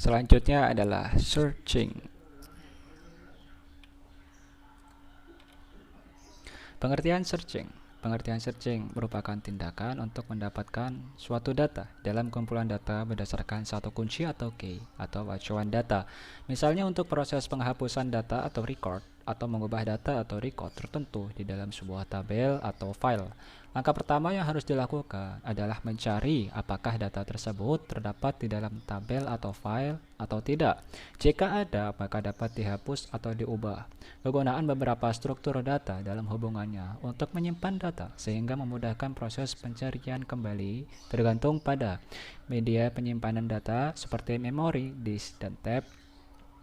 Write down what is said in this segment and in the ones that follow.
Selanjutnya adalah searching. Pengertian searching. Pengertian searching merupakan tindakan untuk mendapatkan suatu data dalam kumpulan data berdasarkan satu kunci atau key atau acuan data. Misalnya untuk proses penghapusan data atau record atau mengubah data atau record tertentu di dalam sebuah tabel atau file. Langkah pertama yang harus dilakukan adalah mencari apakah data tersebut terdapat di dalam tabel atau file atau tidak. Jika ada, maka dapat dihapus atau diubah. Kegunaan beberapa struktur data dalam hubungannya untuk menyimpan data sehingga memudahkan proses pencarian kembali tergantung pada media penyimpanan data seperti memori, disk, dan tab.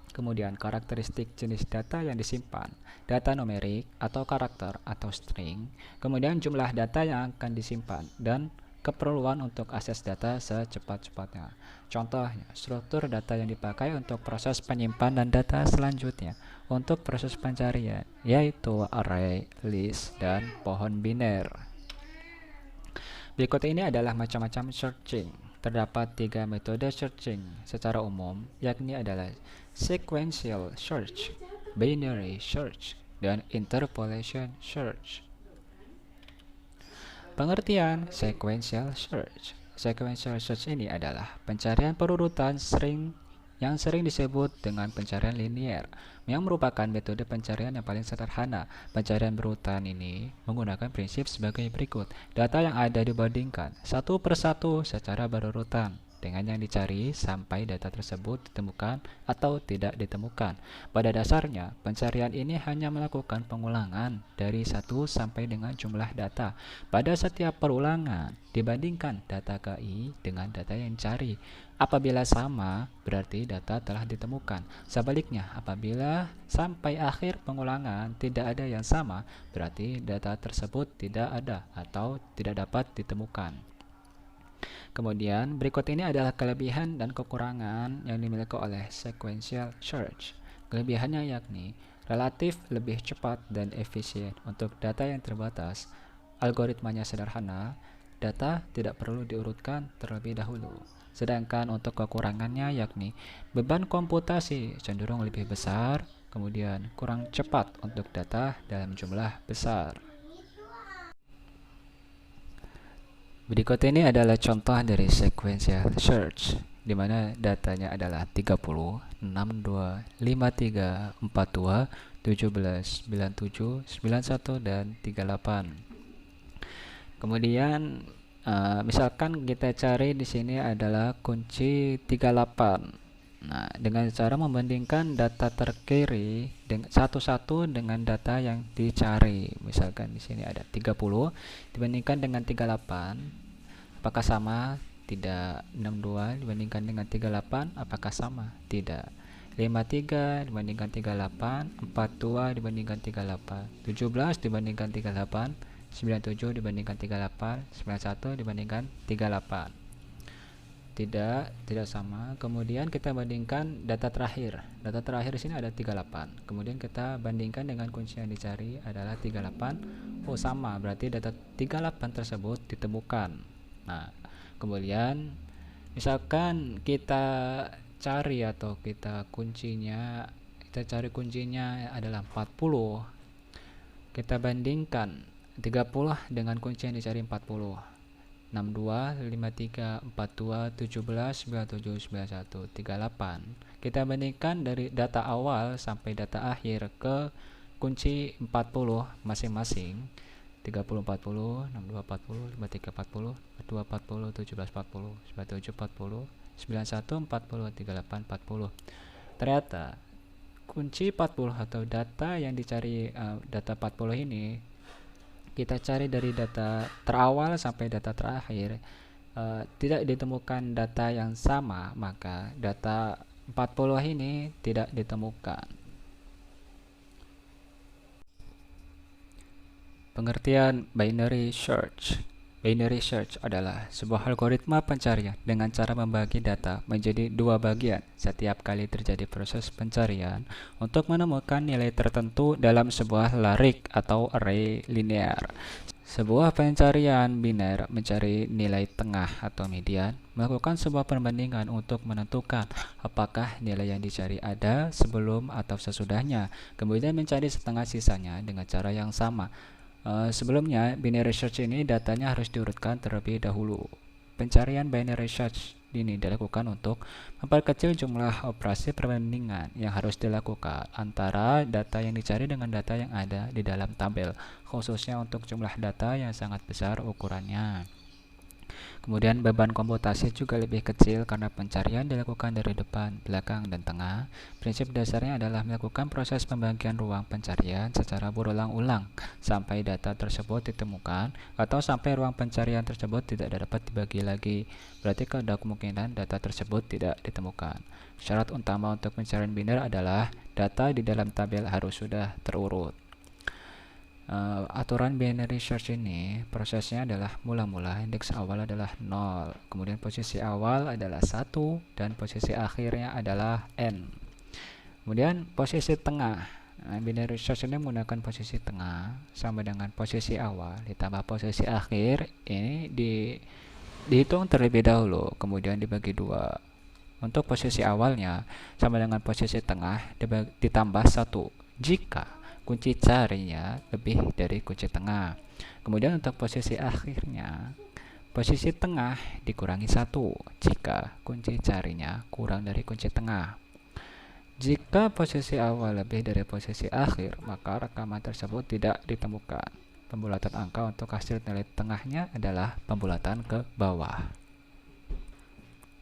Kemudian karakteristik jenis data yang disimpan, data numerik atau karakter atau string, kemudian jumlah data yang akan disimpan, dan keperluan untuk akses data secepat-cepatnya. Contohnya, struktur data yang dipakai untuk proses penyimpanan data selanjutnya untuk proses pencarian, yaitu array, list, dan pohon biner. Berikut ini adalah macam-macam searching. Terdapat 3 metode searching secara umum, yakni adalah sequential search, binary search, dan interpolation search. Pengertian sequential search. Sequential search ini adalah pencarian perurutan yang sering disebut dengan pencarian linear, yang merupakan metode pencarian yang paling sederhana. Pencarian berurutan ini menggunakan prinsip sebagai berikut. Data yang ada dibandingkan satu persatu secara berurutan dengan yang dicari sampai data tersebut ditemukan atau tidak ditemukan. Pada dasarnya, pencarian ini hanya melakukan pengulangan dari 1 sampai dengan jumlah data. Pada setiap perulangan, dibandingkan data KI dengan data yang dicari. Apabila sama, berarti data telah ditemukan. Sebaliknya, apabila sampai akhir pengulangan tidak ada yang sama, berarti data tersebut tidak ada atau tidak dapat ditemukan. Kemudian, berikut ini adalah kelebihan dan kekurangan yang dimiliki oleh sequential search. Kelebihannya yakni relatif lebih cepat dan efisien untuk data yang terbatas. Algoritmanya sederhana, data tidak perlu diurutkan terlebih dahulu. Sedangkan untuk kekurangannya yakni beban komputasi cenderung lebih besar, kemudian kurang cepat untuk data dalam jumlah besar. Berikut ini adalah contoh dari sequential search, di mana datanya adalah 30, 62, 53, 42, 17, 97, 91, dan 38. Kemudian misalkan kita cari di sini adalah kunci 38. Nah, dengan cara membandingkan data terkiri satu-satu dengan data yang dicari. Misalkan di sini ada 30 dibandingkan dengan 38, apakah sama? Tidak. 62 dibandingkan dengan 38, apakah sama? Tidak. 53 dibandingkan 38, 42 dibandingkan 38, 17 dibandingkan 38, 97 dibandingkan 38, 91 dibandingkan 38. Tidak sama. Kemudian kita bandingkan data terakhir. Data terakhir di sini ada 38. Kemudian kita bandingkan dengan kunci yang dicari adalah 38. Oh, sama. Berarti data 38 tersebut ditemukan. Nah, kemudian misalkan kita cari kuncinya adalah 40. Kita bandingkan 30 dengan kunci yang dicari 40. 62, 53, 42, 17, 97, 91, 38. Kita bandingkan dari data awal sampai data akhir ke kunci 40 masing-masing. 30, 40, 62, 40, 53, 40, 42, 40, 17, 40, 97, 40, 91, 40, 38, 40. Ternyata kunci 40 atau data yang dicari, data 40 ini kita cari dari data terawal sampai data terakhir, tidak ditemukan data yang sama, maka data 40 ini tidak ditemukan. Pengertian binary search. Binary search adalah sebuah algoritma pencarian dengan cara membagi data menjadi 2 bagian setiap kali terjadi proses pencarian untuk menemukan nilai tertentu dalam sebuah larik atau array linear. Sebuah pencarian biner mencari nilai tengah atau median, melakukan sebuah perbandingan untuk menentukan apakah nilai yang dicari ada sebelum atau sesudahnya, kemudian mencari setengah sisanya dengan cara yang sama. Sebelumnya, binary search ini datanya harus diurutkan terlebih dahulu. Pencarian binary search ini dilakukan untuk memperkecil jumlah operasi perbandingan yang harus dilakukan antara data yang dicari dengan data yang ada di dalam tabel, khususnya untuk jumlah data yang sangat besar ukurannya. Kemudian beban komputasi juga lebih kecil karena pencarian dilakukan dari depan, belakang, dan tengah. Prinsip dasarnya adalah melakukan proses pembagian ruang pencarian secara berulang-ulang sampai data tersebut ditemukan atau sampai ruang pencarian tersebut tidak dapat dibagi lagi. Berarti ada kemungkinan data tersebut tidak ditemukan. Syarat utama untuk pencarian biner adalah data di dalam tabel harus sudah terurut. Aturan binary search ini prosesnya adalah mula-mula indeks awal adalah 0, kemudian posisi awal adalah 1 dan posisi akhirnya adalah n. Kemudian posisi tengah, binary search ini menggunakan posisi tengah sama dengan posisi awal ditambah posisi akhir, ini dihitung terlebih dahulu kemudian dibagi 2. Untuk posisi awalnya sama dengan posisi tengah ditambah 1 jika kunci carinya lebih dari kunci tengah. Kemudian untuk posisi akhirnya, posisi tengah dikurangi 1 jika kunci carinya kurang dari kunci tengah. Jika posisi awal lebih dari posisi akhir, maka rekaman tersebut tidak ditemukan. Pembulatan angka untuk hasil nilai tengahnya adalah pembulatan ke bawah.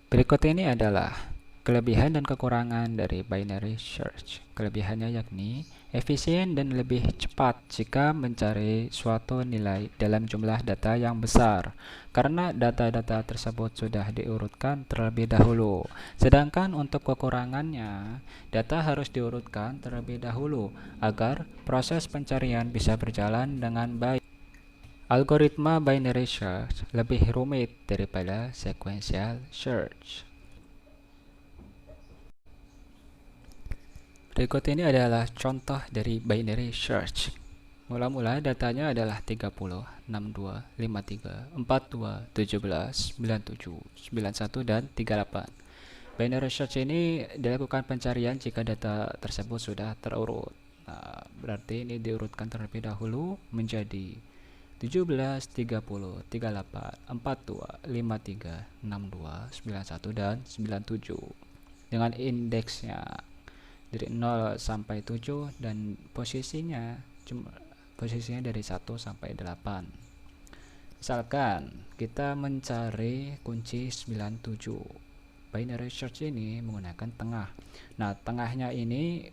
Berikut ini adalah kelebihan dan kekurangan dari binary search. Kelebihannya yakni efisien dan lebih cepat jika mencari suatu nilai dalam jumlah data yang besar, karena data-data tersebut sudah diurutkan terlebih dahulu. Sedangkan untuk kekurangannya, data harus diurutkan terlebih dahulu agar proses pencarian bisa berjalan dengan baik. Algoritma binary search lebih rumit daripada sequential search. Berikut ini adalah contoh dari binary search. Mula-mula datanya adalah 30, 62, 53, 42, 17, 97, 91, dan 38. Binary search ini dilakukan pencarian jika data tersebut sudah terurut. Berarti ini diurutkan terlebih dahulu menjadi 17, 30, 38, 42, 53, 62, 91, dan 97 dengan indeksnya dari 0 sampai 7 dan posisinya dari 1 sampai 8. Misalkan kita mencari kunci 97. Binary search ini menggunakan tengah. Nah, tengahnya ini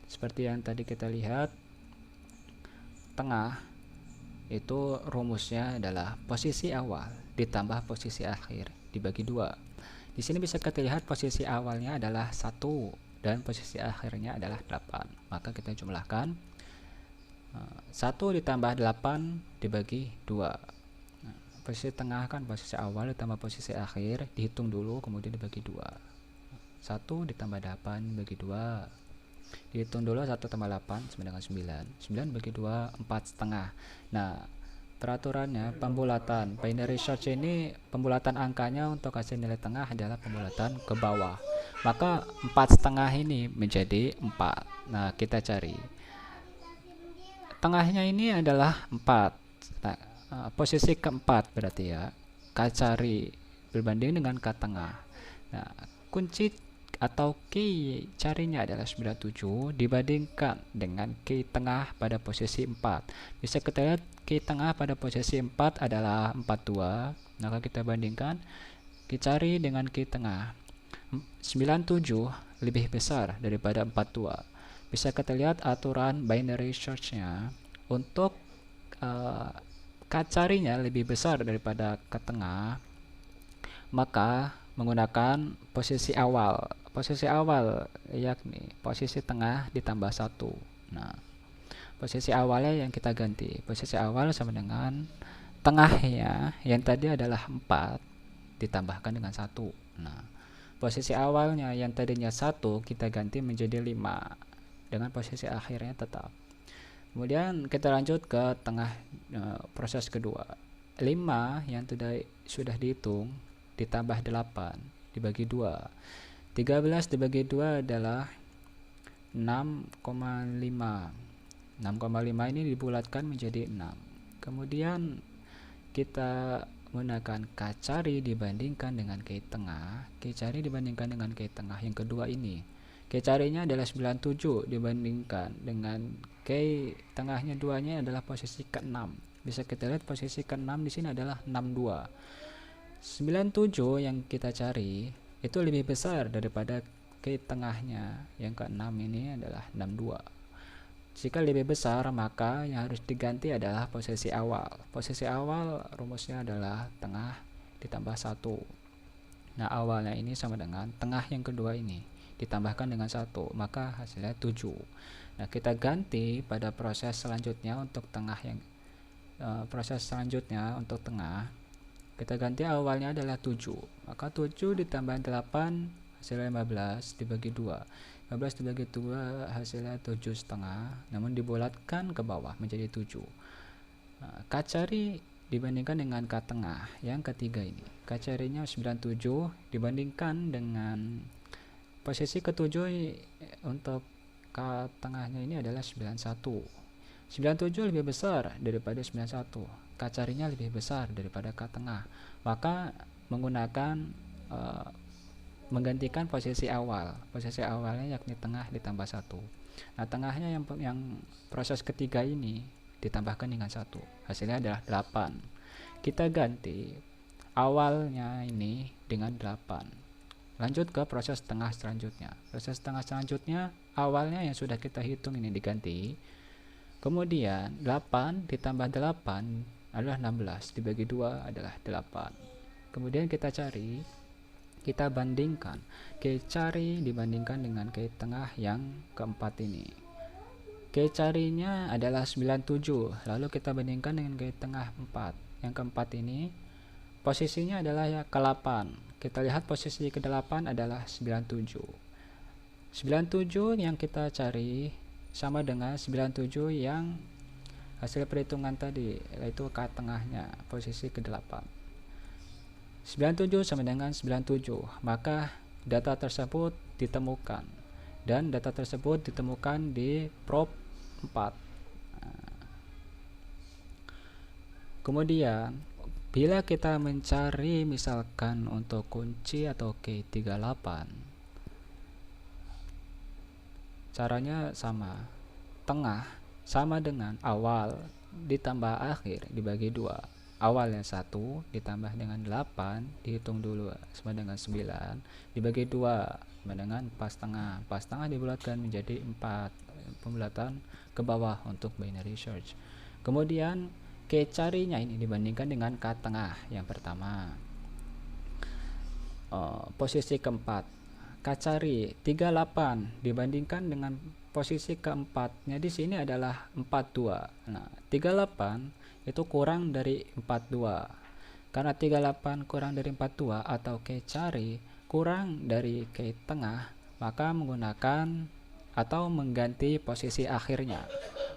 seperti yang tadi kita lihat, tengah itu rumusnya adalah posisi awal ditambah posisi akhir dibagi 2. Di sini bisa kita lihat posisi awalnya adalah 1 dan posisi akhirnya adalah 8. Maka kita jumlahkan 1 ditambah 8 dibagi 2. Posisi tengah kan posisi awal ditambah posisi akhir, dihitung dulu kemudian dibagi 2. 1 ditambah 8 dibagi 2. Dihitung dulu 1 tambah 8 sama dengan 9. 9 bagi 2, 4 setengah. Nah, peraturannya pembulatan binary search ini, pembulatan angkanya untuk hasil nilai tengah adalah pembulatan ke bawah. Maka 4 setengah ini menjadi 4. Nah, kita cari tengahnya ini adalah 4. Nah, posisi keempat berarti ya, K cari berbanding dengan K tengah. Nah, kunci atau key carinya adalah 97 dibandingkan dengan key tengah pada posisi 4. Bisa kita lihat key tengah pada posisi 4 adalah 42. Maka kita bandingkan key cari dengan key tengah. 97 lebih besar daripada 42. Bisa kita lihat aturan binary search-nya untuk K carinya lebih besar daripada K tengah, maka menggunakan posisi awal. Posisi awal yakni posisi tengah ditambah 1. Nah, posisi awalnya yang kita ganti. Posisi awal sama dengan tengahnya yang tadi adalah 4 ditambahkan dengan 1. Nah, posisi awalnya yang tadinya 1 kita ganti menjadi 5 dengan posisi akhirnya tetap. Kemudian kita lanjut ke tengah, proses kedua. 5 yang sudah dihitung ditambah 8 dibagi 2. 13 dibagi 2 adalah 6,5. 6,5 ini dibulatkan menjadi 6. Kemudian kita menggunakan K cari dibandingkan dengan K tengah. K cari dibandingkan dengan K tengah yang kedua ini. K carinya adalah 97 dibandingkan dengan K tengahnya duanya adalah posisi ke-6. Bisa kita lihat posisi ke-6 di sini adalah 62. 97 yang kita cari itu lebih besar daripada K tengahnya yang ke-6 ini adalah 62. Jika lebih besar, maka yang harus diganti adalah posisi awal. Posisi awal rumusnya adalah tengah ditambah 1. Nah, awalnya ini sama dengan tengah yang kedua ini ditambahkan dengan 1, maka hasilnya 7. Nah, kita ganti pada proses selanjutnya untuk tengah yang proses selanjutnya untuk tengah. Kita ganti awalnya adalah 7. Maka 7 ditambah 8 hasilnya 15 dibagi 2. 15 dibagi 2 hasilnya 7,5, namun dibulatkan ke bawah menjadi 7. K cari dibandingkan dengan K tengah yang ketiga ini. K carinya 97 dibandingkan dengan posisi ketujuh untuk K tengahnya ini adalah 91. 97 lebih besar daripada 91. K carinya lebih besar daripada K tengah. Maka menggunakan menggantikan posisi awal. Posisi awalnya yakni tengah ditambah 1. Nah, tengahnya yang proses ketiga ini ditambahkan dengan 1. Hasilnya adalah 8. Kita ganti awalnya ini dengan 8. Lanjut ke proses tengah selanjutnya. Proses tengah selanjutnya awalnya yang sudah kita hitung ini diganti. Kemudian 8 ditambah 8 adalah 16 dibagi 2 adalah 8. Kemudian kita bandingkan K cari dibandingkan dengan K tengah yang keempat ini. K carinya adalah 97, lalu kita bandingkan dengan K tengah 4. Yang keempat ini posisinya adalah ya ke-8. Kita lihat posisi ke-8 adalah 97. 97 yang kita cari sama dengan 97 yang hasil perhitungan tadi, yaitu K tengahnya posisi ke-8. 97 sama dengan 97, maka data tersebut ditemukan, dan data tersebut ditemukan di prop 4. Kemudian bila kita mencari misalkan untuk kunci atau K38, caranya sama. Tengah sama dengan awal ditambah akhir dibagi 2. Awalnya 1 ditambah dengan 8 dihitung dulu sama dengan 9 dibagi 2 sama dengan 4,5. 4,5 dibulatkan menjadi 4, pembulatan ke bawah untuk binary search. Kemudian K carinya ini dibandingkan dengan K tengah yang pertama. Posisi keempat, K cari 38 dibandingkan dengan posisi keempatnya di sini adalah 42. Nah, 38 itu kurang dari 42. Karena 38 kurang dari 42 atau K cari kurang dari K tengah, maka menggunakan atau mengganti posisi akhirnya.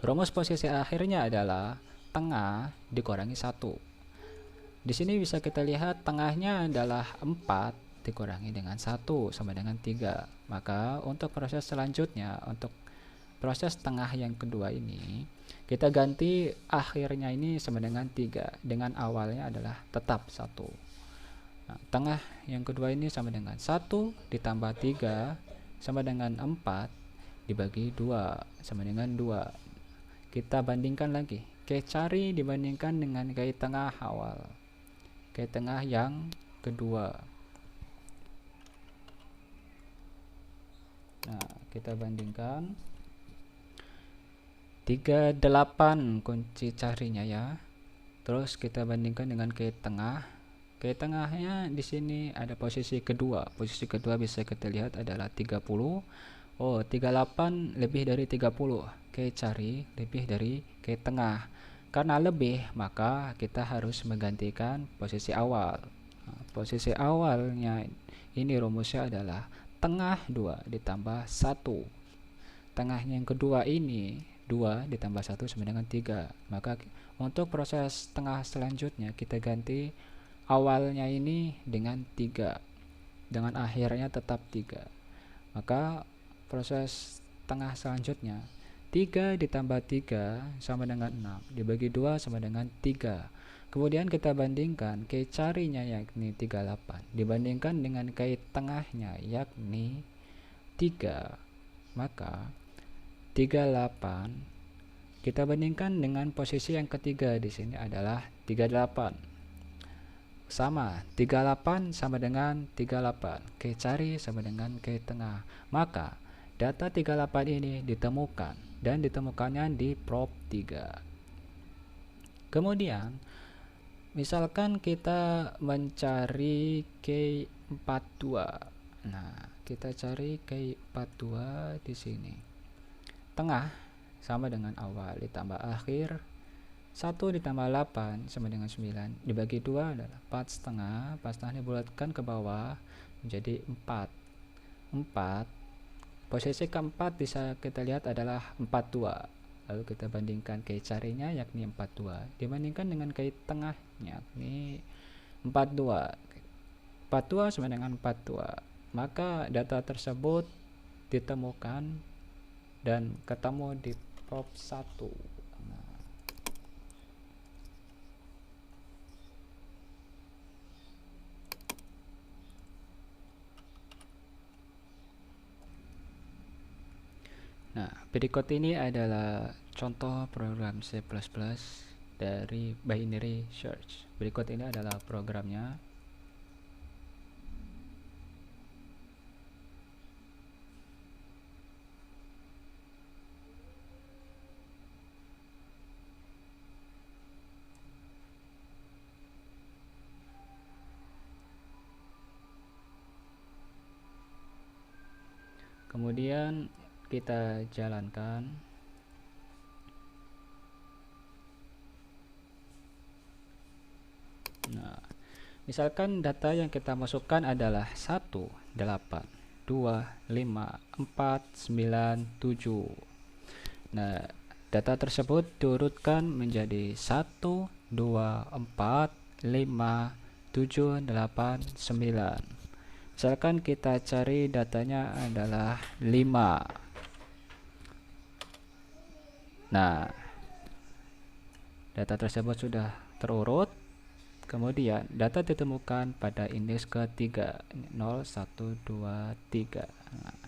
Rumus posisi akhirnya adalah tengah dikurangi 1. Di sini bisa kita lihat tengahnya adalah 4 dikurangi dengan 1 sama dengan 3. Maka untuk proses selanjutnya, untuk proses tengah yang kedua ini, kita ganti akhirnya ini sama dengan 3, dengan awalnya adalah tetap 1. Nah, tengah yang kedua ini sama dengan 1 ditambah 3 sama dengan 4 dibagi 2 sama dengan 2. Kita bandingkan lagi, K cari dibandingkan dengan K tengah awal, K tengah yang kedua. Nah, kita bandingkan 38 kunci carinya ya. Terus kita bandingkan dengan K tengah. K tengahnya di sini ada posisi kedua. Posisi kedua bisa kita lihat adalah 30. 38 lebih dari 30. K cari lebih dari K tengah. Karena lebih, maka kita harus menggantikan posisi awal. Nah, posisi awalnya ini rumusnya adalah tengah 2 ditambah 1. Tengah yang kedua ini 2 ditambah 1 sama dengan 3. Maka untuk proses tengah selanjutnya kita ganti awalnya ini dengan 3, dengan akhirnya tetap 3. Maka proses tengah selanjutnya 3 ditambah 3 sama dengan 6, dibagi 2 sama dengan 3. Kemudian kita bandingkan K carinya yakni 38 dibandingkan dengan K tengahnya yakni 3. Maka 38 kita bandingkan dengan posisi yang ketiga di sini adalah 38. Sama, 38 sama dengan 38. K cari sama dengan K tengah. Maka data 38 ini ditemukan dan ditemukannya di prop 3. Kemudian misalkan kita mencari K42. Nah, kita cari K42 di sini. Tengah sama dengan awal ditambah akhir. 1 ditambah 8 sama dengan 9, dibagi 2 adalah 4,5. 4,5 dibulatkan ke bawah menjadi 4. Posisi keempat bisa kita lihat adalah 42. Lalu kita bandingkan K carinya yakni 42 dibandingkan dengan K tengahnya yakni 42. 42 sama dengan 42. Maka data tersebut ditemukan dan ketemu di prop 1. Nah, berikut ini adalah contoh program C++ dari binary search. Berikut ini adalah programnya. Kemudian kita jalankan. Nah, misalkan data yang kita masukkan adalah 1, 8, 2, 5, 4, 9, 7. Nah, data tersebut diurutkan menjadi 1, 2, 4, 5, 7, 8, 9. Misalkan kita cari datanya adalah 5. Nah, data tersebut sudah terurut. Kemudian data ditemukan pada indeks ketiga 0, 1, 2, 3. Nah,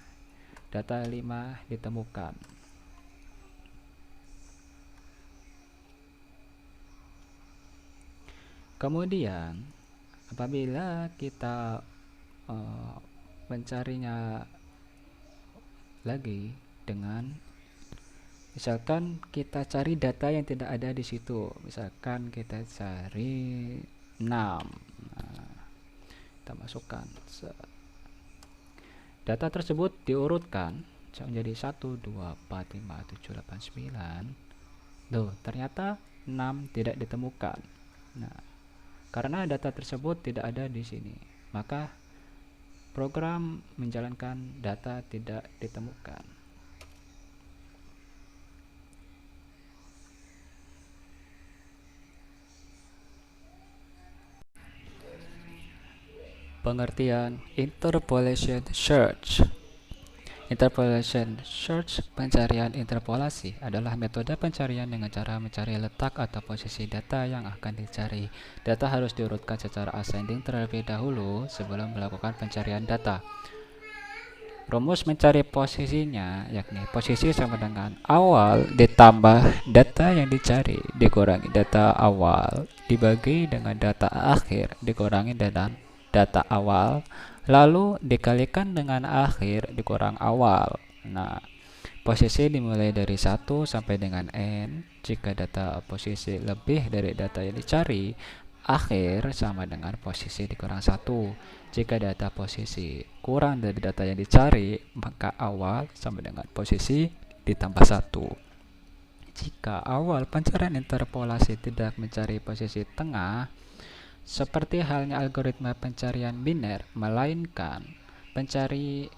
data 5 ditemukan. Kemudian apabila kita mencarinya lagi dengan misalkan kita cari data yang tidak ada di situ, misalkan kita cari 6. Nah, kita masukkan data tersebut diurutkan menjadi 1, 2, 4, 5, 7, 8, 9. Loh, ternyata 6 tidak ditemukan. Nah, karena data tersebut tidak ada di sini, maka program menjalankan data tidak ditemukan. Pengertian interpolation search. Interpolation search, pencarian interpolasi, adalah metode pencarian dengan cara mencari letak atau posisi data yang akan dicari. Data harus diurutkan secara ascending terlebih dahulu sebelum melakukan pencarian data. Rumus mencari posisinya yakni posisi sama dengan awal ditambah data yang dicari dikurangi data awal dibagi dengan data akhir dikurangi dengan data awal lalu dikalikan dengan akhir dikurang awal. Nah, posisi dimulai dari 1 sampai dengan n. Jika data posisi lebih dari data yang dicari, akhir sama dengan posisi dikurang 1. Jika data posisi kurang dari data yang dicari, maka awal sama dengan posisi ditambah 1. Jika awal pencarian interpolasi tidak mencari posisi tengah, seperti halnya algoritma pencarian biner, melainkan pencari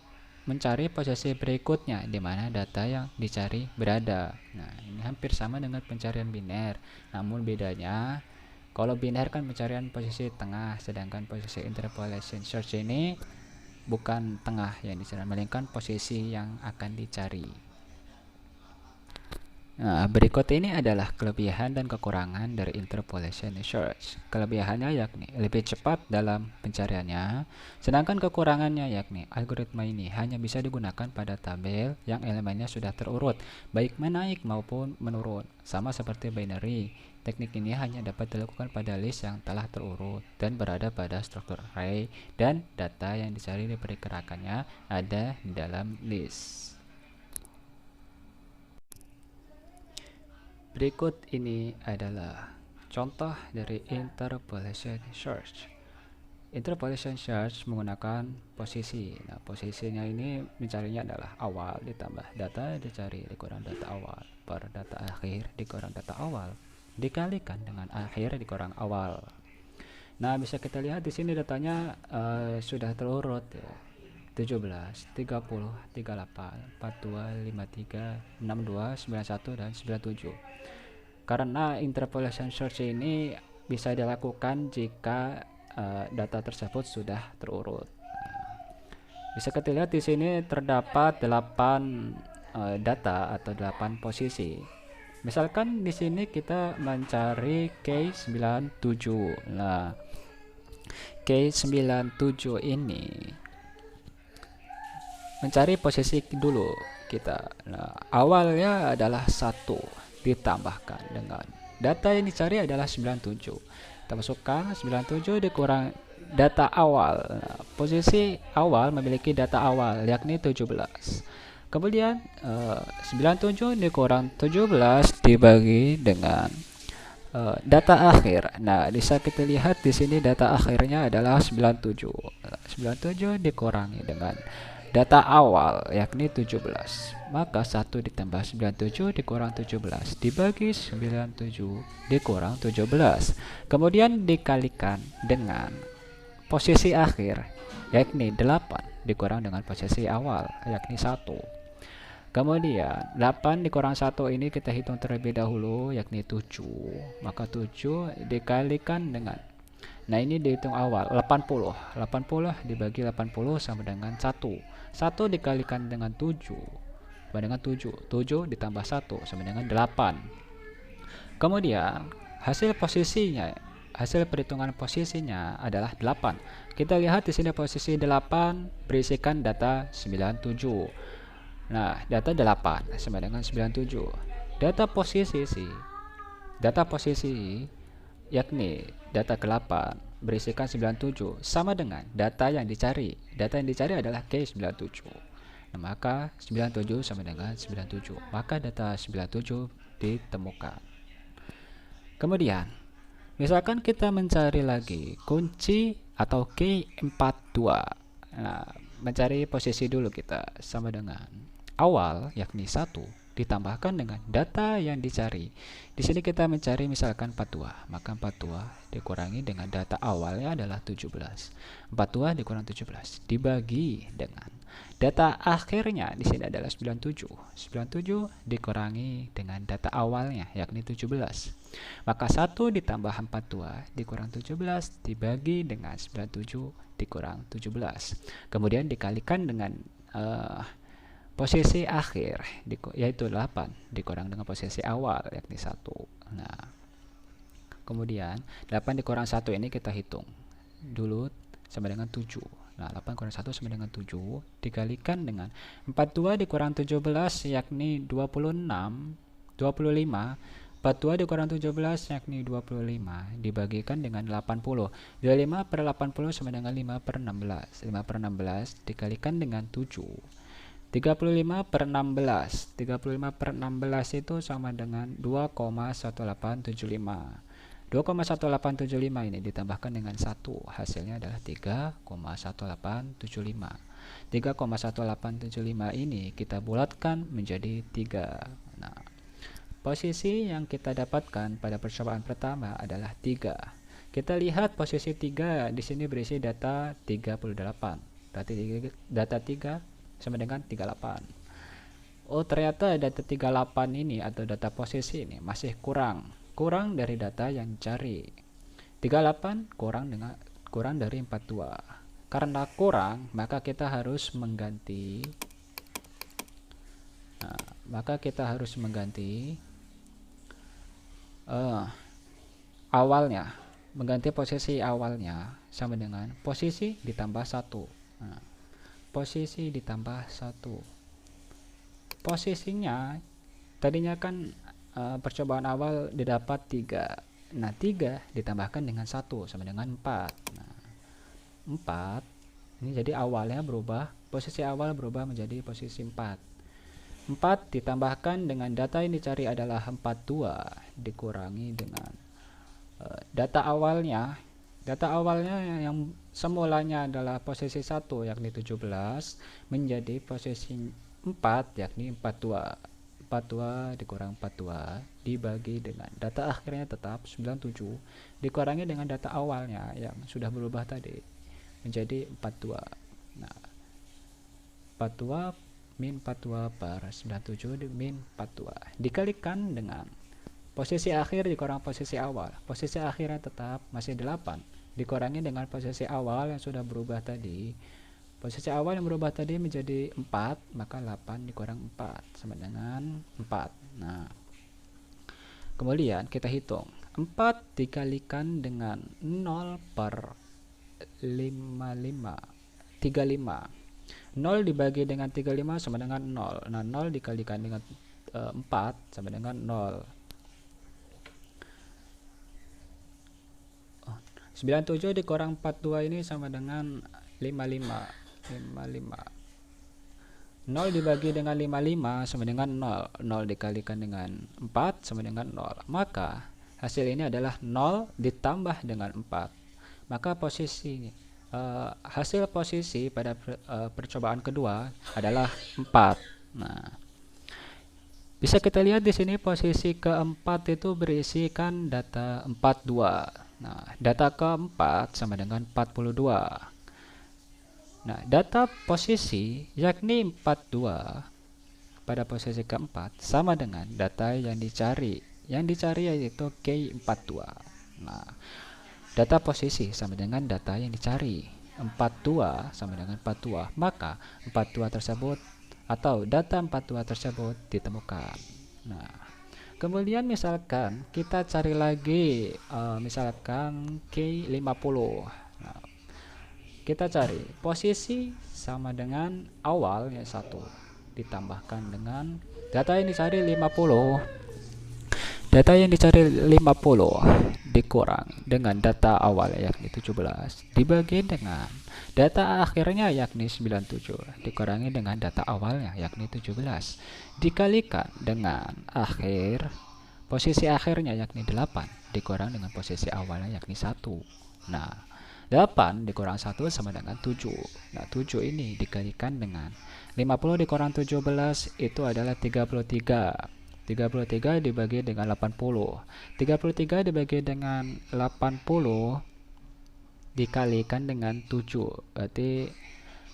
mencari posisi berikutnya di mana data yang dicari berada. Nah, ini hampir sama dengan pencarian biner. Namun bedanya, kalau biner kan pencarian posisi tengah, sedangkan posisi interpolation search ini bukan tengah yang dicari, melainkan posisi yang akan dicari. Nah, berikut ini adalah kelebihan dan kekurangan dari interpolation search. Kelebihannya yakni lebih cepat dalam pencariannya, sedangkan kekurangannya yakni algoritma ini hanya bisa digunakan pada tabel yang elemennya sudah terurut, baik menaik maupun menurun. Sama seperti binary, teknik ini hanya dapat dilakukan pada list yang telah terurut dan berada pada struktur array, dan data yang dicari diperkirakannya ada di dalam list. Berikut ini adalah contoh dari interpolation search. Interpolation search menggunakan posisi. Nah, posisinya ini mencarinya adalah awal ditambah data dicari dikurang data awal per data akhir dikurang data awal dikalikan dengan akhir dikurang awal. Nah, bisa kita lihat di sini datanya sudah terurut ya. 17, 30, 38, 42, 53, 62, 91, dan 97. Karena interpolation search ini bisa dilakukan jika data tersebut sudah terurut. Bisa kita lihat di sini terdapat 8 data atau 8 posisi. Misalkan di sini kita mencari K97. Nah, K97 ini mencari posisi dulu kita. Nah, awalnya adalah 1 ditambahkan dengan data yang dicari adalah 97. Kita masukkan 97 dikurang data awal. Nah, posisi awal memiliki data awal yakni 17. Kemudian 97 dikurang 17 dibagi dengan data akhir. Nah, bisa kita lihat di sini data akhirnya adalah 97. 97 dikurangi dengan data awal yakni 17. Maka 1 ditambah 97 dikurang 17 dibagi 97 dikurang 17. Kemudian dikalikan dengan posisi akhir yakni 8 dikurang dengan posisi awal yakni 1. Kemudian 8 dikurang 1 ini kita hitung terlebih dahulu yakni 7. Maka 7 dikalikan dengan, nah ini dihitung awal 80. 80 dibagi 80 sama dengan 1. 1 dikalikan dengan 7 sama dengan 7. 7 ditambah 1 sama dengan 8. Kemudian hasil perhitungan posisinya adalah 8. Kita lihat di sini posisi 8 berisikan data 97. Nah, data 8 sama dengan 97. Data posisi yakni data ke-8 berisikan 97 sama dengan data yang dicari. Data yang dicari adalah K97. Nah, maka 97 sama dengan 97. Maka data 97 ditemukan. Kemudian, misalkan kita mencari lagi kunci atau K42. Nah, mencari posisi dulu kita sama dengan awal yakni 1 ditambahkan dengan data yang dicari. Di sini kita mencari misalkan 42, maka 42 dikurangi dengan data awalnya adalah 17. 42 dikurang 17 dibagi dengan data akhirnya di sini adalah 97. 97 dikurangi dengan data awalnya yakni 17. Maka 1 ditambah 42 dikurang 17 dibagi dengan 97 dikurang 17. Kemudian dikalikan dengan posisi akhir yaitu 8 dikurang dengan posisi awal yakni 1. Nah, kemudian 8 dikurang 1 ini kita hitung dulu sama dengan 7. Nah, 8 kurang 1 sama dengan 7 dikalikan dengan 42 dikurang 17 yakni 25. 42 dikurang 17 yakni 25 dibagikan dengan 80. 25 per 80 sama dengan 5 per 16. 5 per 16 dikalikan dengan 7. 35 per 16. 35 per 16 itu sama dengan 2,1875. 2,1875 ini ditambahkan dengan 1. Hasilnya adalah 3,1875. 3,1875 ini kita bulatkan menjadi 3. Nah, posisi yang kita dapatkan pada percobaan pertama adalah 3. Kita lihat posisi 3 di sini berisi data 38. Berarti data 3 sama dengan 38. Oh, ternyata data 38 ini atau data posisi ini masih kurang dari data yang dicari. 38 kurang dari 42. Karena kurang, maka kita harus mengganti awalnya, mengganti posisi awalnya sama dengan posisi ditambah 1. Nah, posisi ditambah 1. Posisinya tadinya kan percobaan awal didapat 3. Nah, 3 ditambahkan dengan 1 sama dengan 4. Nah, 4 ini jadi awalnya berubah, posisi awal berubah menjadi posisi 4. 4 ditambahkan dengan data yang dicari adalah 42 dikurangi dengan data awalnya yang semulanya adalah posisi 1 yakni 17 menjadi posisi 4 yakni 42. 42 dikurang 42 dibagi dengan data akhirnya tetap 97 dikurangi dengan data awalnya yang sudah berubah tadi menjadi 42. Nah, 42 min 42 per 97 min 42 dikalikan dengan posisi akhir dikurang posisi awal. Posisi akhirnya tetap masih 8 dikurangi dengan posisi awal yang sudah berubah tadi. Posisi awal yang berubah tadi menjadi 4, maka 8 dikurang 4 sama dengan 4. Nah, kemudian kita hitung 4 dikalikan dengan 0 per 35. 0 dibagi dengan 35 sama dengan 0. Nah, 0 dikalikan dengan 4 sama dengan 0. 97 dikurang 42 ini sama dengan 55. 0 dibagi dengan 55 sama dengan 0. 0 dikalikan dengan 4 sama dengan 0. Maka hasil ini adalah 0 ditambah dengan 4. Maka hasil posisi pada percobaan kedua adalah 4. Nah, bisa kita lihat di sini posisi keempat itu berisikan data 42. Nah, data keempat sama dengan 42. Nah, data posisi yakni 42 pada posisi keempat sama dengan data yang dicari. Yang dicari yaitu K42. Nah, data posisi sama dengan data yang dicari. 42 sama dengan 42. Maka 42 tersebut atau data 42 tersebut ditemukan. Nah, kemudian misalkan kita cari lagi misalkan K50. Nah, kita cari posisi sama dengan awal yang 1 ditambahkan dengan data yang dicari 50. Data yang dicari 50 dikurang dengan data awal yakni 17 dibagi dengan data akhirnya yakni 97 dikurangi dengan data awalnya yakni 17 dikalikan dengan posisi akhirnya yakni 8 dikurang dengan posisi awalnya yakni 1. Nah, 8 dikurang 1 sama dengan 7. Nah, 7 ini dikalikan dengan 50 dikurang 17 itu adalah 33. 33 dibagi dengan 80. 33 dibagi dengan 80 dikalikan dengan 7. Berarti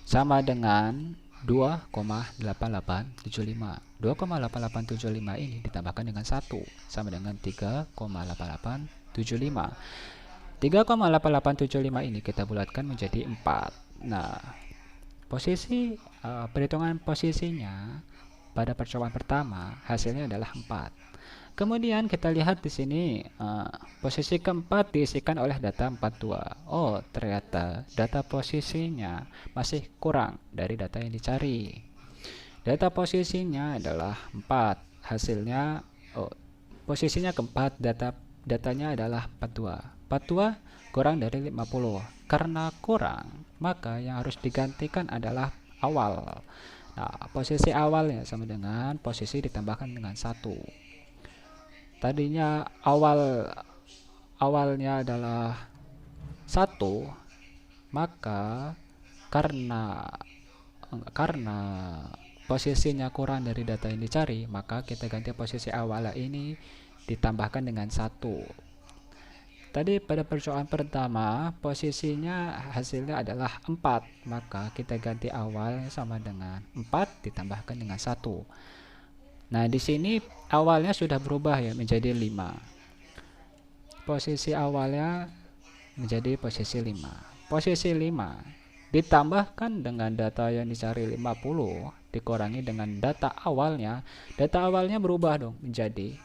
sama dengan 2,8875. 2,8875 ini ditambahkan dengan 1 sama dengan 3,8875. 3,8875 ini kita bulatkan menjadi 4. Nah, perhitungan posisinya pada percobaan pertama hasilnya adalah 4. Kemudian kita lihat di sini posisi keempat diisikan oleh data 42. Oh, ternyata data posisinya masih kurang dari data yang dicari. Data posisinya adalah 4. Hasilnya posisinya keempat, datanya adalah 42. 42 kurang dari 50. Karena kurang, maka yang harus digantikan adalah awal. Nah, posisi awalnya sama dengan posisi ditambahkan dengan 1. Tadinya awalnya adalah 1, maka karena posisinya kurang dari data yang dicari, maka kita ganti posisi awal ini ditambahkan dengan 1. Tadi pada percobaan pertama posisinya hasilnya adalah 4, maka kita ganti awal sama dengan 4 ditambahkan dengan 1. Nah, di sini awalnya sudah berubah ya menjadi 5. Posisi awalnya menjadi posisi 5. Posisi 5 ditambahkan dengan data yang dicari 50 dikurangi dengan data awalnya. Data awalnya berubah dong menjadi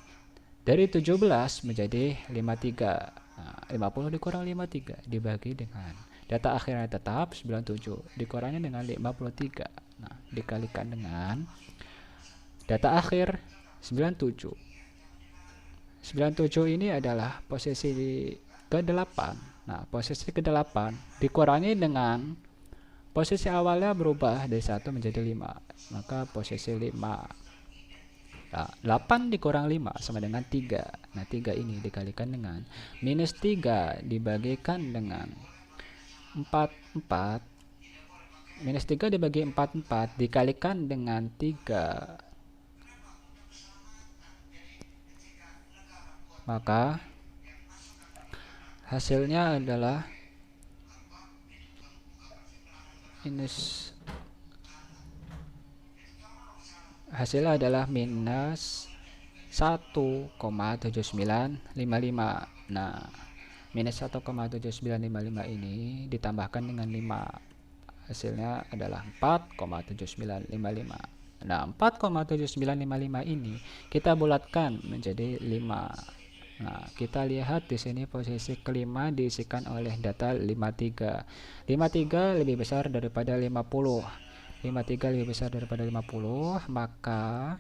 dari 17 menjadi 53. Nah, 50 dikurang 53 dibagi dengan data akhirnya tetap 97 dikurangi dengan 53. Nah, dikalikan dengan data akhir 97. 97 ini adalah posisi ke-8. Nah, posisi ke-8 dikurangi dengan posisi awalnya berubah dari 1 menjadi 5. Maka posisi 5. Nah, 8 dikurang 5 sama dengan 3. Nah, 3 ini dikalikan dengan minus 3 dibagikan dengan 44. Minus 3 dibagi 44 dikalikan dengan 3. Maka hasilnya adalah minus 1,7955. Nah, minus 1,7955 ini ditambahkan dengan 5. Hasilnya adalah 4,7955. Nah, 4,7955 ini kita bulatkan menjadi 5. Nah, kita lihat di sini posisi kelima diisikan oleh data 53. 53 lebih besar daripada 50. 53 lebih besar daripada 50, maka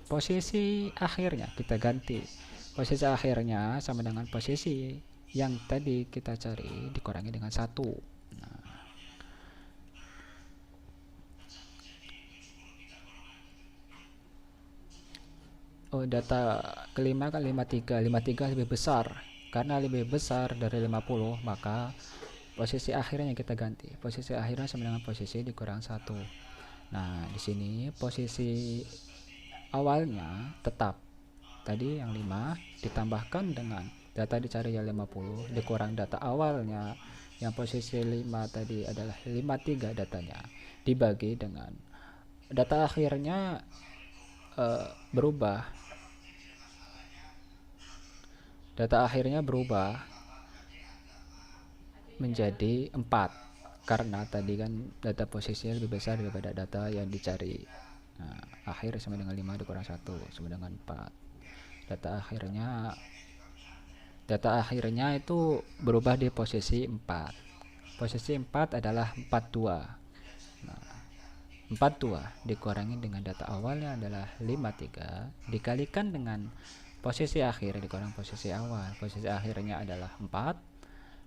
posisi akhirnya kita ganti. Posisi akhirnya sama dengan posisi yang tadi kita cari dikurangi dengan 1. Oh, data kelima kan 53. 53 lebih besar. Karena lebih besar dari 50, maka posisi akhirnya kita ganti. Posisi akhirnya sama dengan posisi dikurang 1. Nah, di sini posisi awalnya tetap. Tadi yang 5 ditambahkan dengan data dicari yang 50 dikurang data awalnya yang posisi 5 tadi adalah 53 datanya dibagi dengan data akhirnya berubah. Data akhirnya berubah menjadi 4 karena tadi kan data posisinya lebih besar daripada data yang dicari. Nah, akhir sama dengan 5 dikurang 1 sama dengan 4. Data akhirnya itu berubah di posisi 4. Posisi 4 adalah 42. Nah, 42 dikurangi dengan data awalnya adalah 53 dikalikan dengan posisi akhir dikurang posisi awal. Posisi akhirnya adalah 4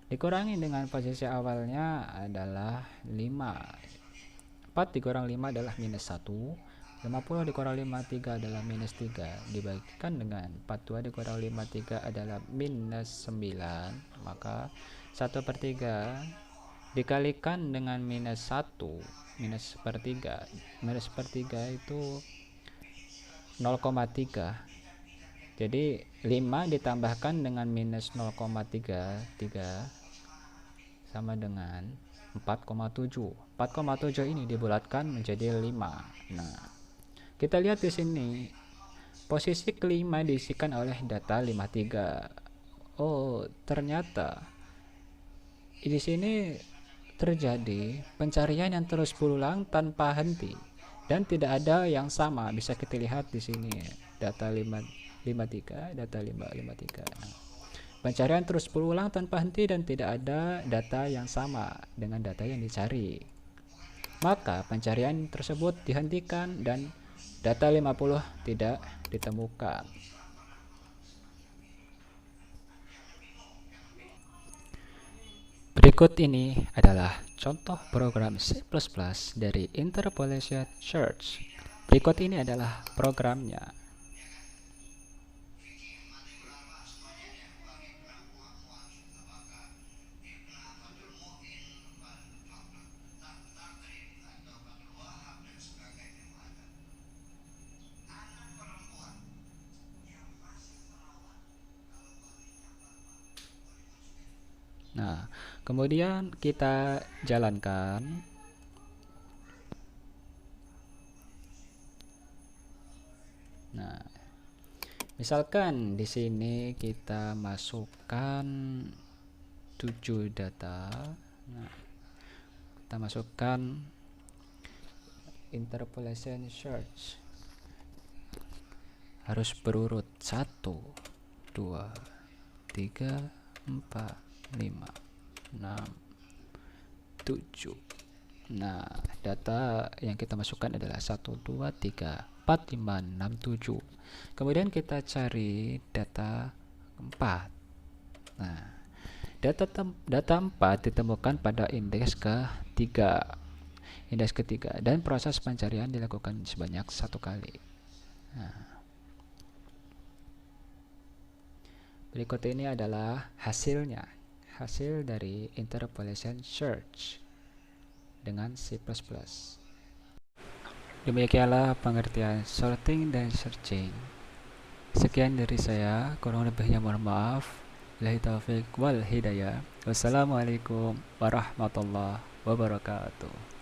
dikurangi dengan posisi awalnya adalah 5. 4 dikurang 5 adalah minus 1. 50 dikurang 53 adalah minus 3 dibagikan dengan 42 dikurang 53 adalah minus 9. Maka 1/3 dikalikan dengan minus 1. Minus sepertiga itu 0,3. Jadi 5 ditambahkan dengan minus 0,33 sama dengan 4,7. 4,7 ini dibulatkan menjadi 5. Nah, kita lihat di sini posisi kelima diisikan oleh data 53. Oh, ternyata di sini terjadi pencarian yang terus berulang tanpa henti dan tidak ada yang sama. Bisa kita lihat di sini data 53, data 553. Nah, pencarian terus berulang tanpa henti dan tidak ada data yang sama dengan data yang dicari. Maka pencarian tersebut dihentikan dan data 50 tidak ditemukan. Berikut ini adalah contoh program C++ dari Interpolation Search. Berikut ini adalah programnya. Kemudian kita jalankan. Nah, misalkan di sini kita masukkan 7 data. Nah, kita masukkan interpolation search. Harus berurut 1, 2, 3, 4, 5, 6, 7. Nah, data yang kita masukkan adalah 1, 2, 3, 4, 5, 6, 7. Kemudian kita cari data 4. Nah, data 4 ditemukan pada indeks ketiga. Indeks ketiga, dan proses pencarian dilakukan sebanyak 1 kali. Nah, berikut ini adalah hasilnya. Hasil dari interpolation search dengan C++. Demikianlah pengertian sorting dan searching. Sekian dari saya, kurang lebihnya mohon maaf. Billahi taufiq wal hidayah. Wassalamualaikum warahmatullahi wabarakatuh.